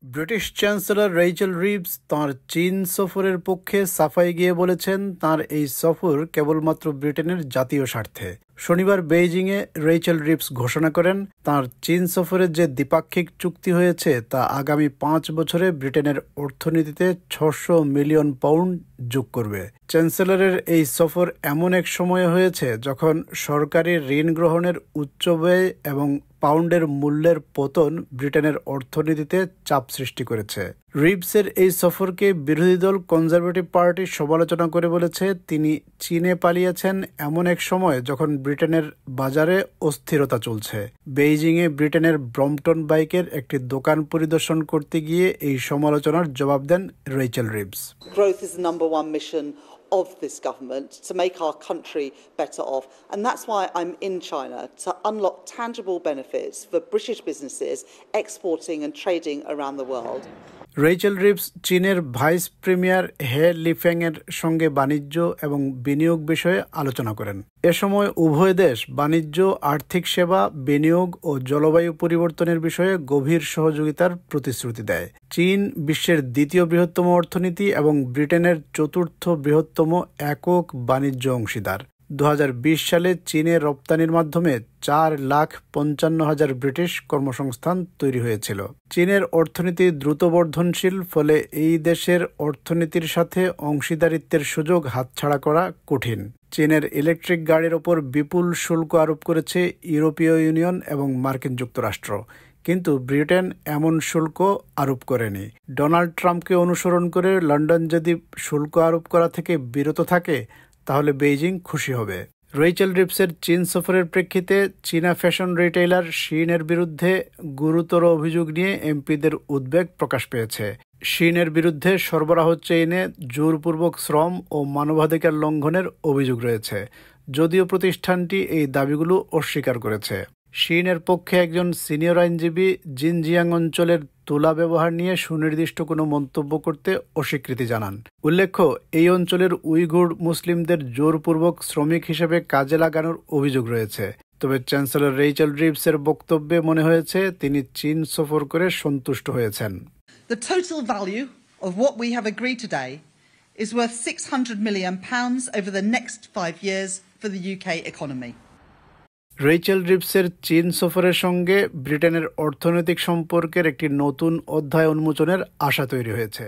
British chancellor Rachel Reeves তাঁর চীন সফরের পক্ষে সাফাই গিয়ে বলেছেন তাঁর এই সফর কেবলমাত্র ব্রিটেনের জাতীয় স্বার্থে। শনিবার বেইজিংয়ে রেইচেল রিভস ঘোষণা করেন তাঁর চীন সফরের যে দ্বিপাক্ষিক চুক্তি হয়েছে তা আগামী 5 বছরে ব্রিটেনের অর্থনীতিতে 600 মিলিয়ন পাউন্ড যোগ করবে। চ্যান্সেলরের এই সফর এমন এক সময়ে হয়েছে যখন সরকারি ঋণ গ্রহণের উচ্চ ব্যয় এবং পাউন্ডের মূল্যের পতন ব্রিটেনের অর্থনীতিতে চাপ সৃষ্টি করেছে। রিভসের এই সফরকে বিরোধী দল কনজারভেটিভ পার্টি সমালোচনা করে বলেছে তিনি চীনে পালিয়েছেন এমন এক সময় যখন ব্রিটেনের বাজারে অস্থিরতা চলছে। বেইজিংয়ে ব্রিটেনের ব্রম্পটন বাইকের একটি দোকান পরিদর্শন করতে গিয়ে এই সমালোচনার জবাব দেন Rachel Reeves. Growth is the number one mission of this government, to make our country better off, and that's why I'm in China, to unlock tangible benefits for British businesses exporting and trading around the world. Rachel Reeves চীনের vice premier He লিফেংয়ের সঙ্গে বাণিজ্য এবং বিনিয়োগ বিষয়ে আলোচনা করেন। এ সময় উভয় দেশ বাণিজ্য, আর্থিক সেবা, বিনিয়োগ ও জলবায়ু পরিবর্তনের বিষয়ে গভীর সহযোগিতার প্রতিশ্রুতি দেয়। চীন বিশ্বের দ্বিতীয় বৃহত্তম অর্থনীতি এবং ব্রিটেনের চতুর্থ বৃহত্তম একক বাণিজ্য অংশীদার। 2020 সালে চীনের রপ্তানির মাধ্যমে 4,55,000 ব্রিটিশ কর্মসংস্থান তৈরি হয়েছিল। চীনের অর্থনীতি দ্রুত বর্ধনশীল, ফলে এই দেশের অর্থনীতির সাথে অংশীদারিত্বের সুযোগ হাতছাড়া করা কঠিন। চীনের ইলেকট্রিক গাড়ির ওপর বিপুল শুল্ক আরোপ করেছে ইউরোপীয় ইউনিয়ন এবং মার্কিন যুক্তরাষ্ট্র, কিন্তু ব্রিটেন এমন শুল্ক আরোপ করেনি। ডোনাল্ড ট্রাম্পকে অনুসরণ করে লন্ডন যদি শুল্ক আরোপ করা থেকে বিরত থাকে তাহলে বেইজিং খুশি হবে। রেইচেল রিভসের চীন সফরের প্রেক্ষিতে চীনা ফ্যাশন রিটেইলার শিনের বিরুদ্ধে গুরুতর অভিযোগ নিয়ে এমপিদের উদ্বেগ প্রকাশ পেয়েছে। শিনের বিরুদ্ধে সরবরাহ চেইনে জোরপূর্বক শ্রম ও মানবাধিকার লঙ্ঘনের অভিযোগ রয়েছে, যদিও প্রতিষ্ঠানটি এই দাবিগুলো অস্বীকার করেছে। শিনের পক্ষে একজন সিনিয়র আইনজীবী জিনজিয়াং অঞ্চলের তুলা ব্যবহার নিয়ে সুনির্দিষ্ট কোনো মন্তব্য করতে অস্বীকৃতি জানান। উল্লেখ্য, এই অঞ্চলের উইঘুর মুসলিমদের জোরপূর্বক শ্রমিক হিসেবে কাজে লাগানোর অভিযোগ রয়েছে। তবে চ্যান্সেলর রেইচেল রিভসের বক্তব্যে মনে হয়েছে তিনি চীন সফর করে সন্তুষ্ট হয়েছেন। The total value of what we have agreed today is worth £600 million over the next 5 years for the UK economy. Rachel রিভসের চীন সফরের সঙ্গে ব্রিটেনের অর্থনৈতিক সম্পর্কের একটি নতুন অধ্যায় উন্মোচনের আশা তৈরি হয়েছে।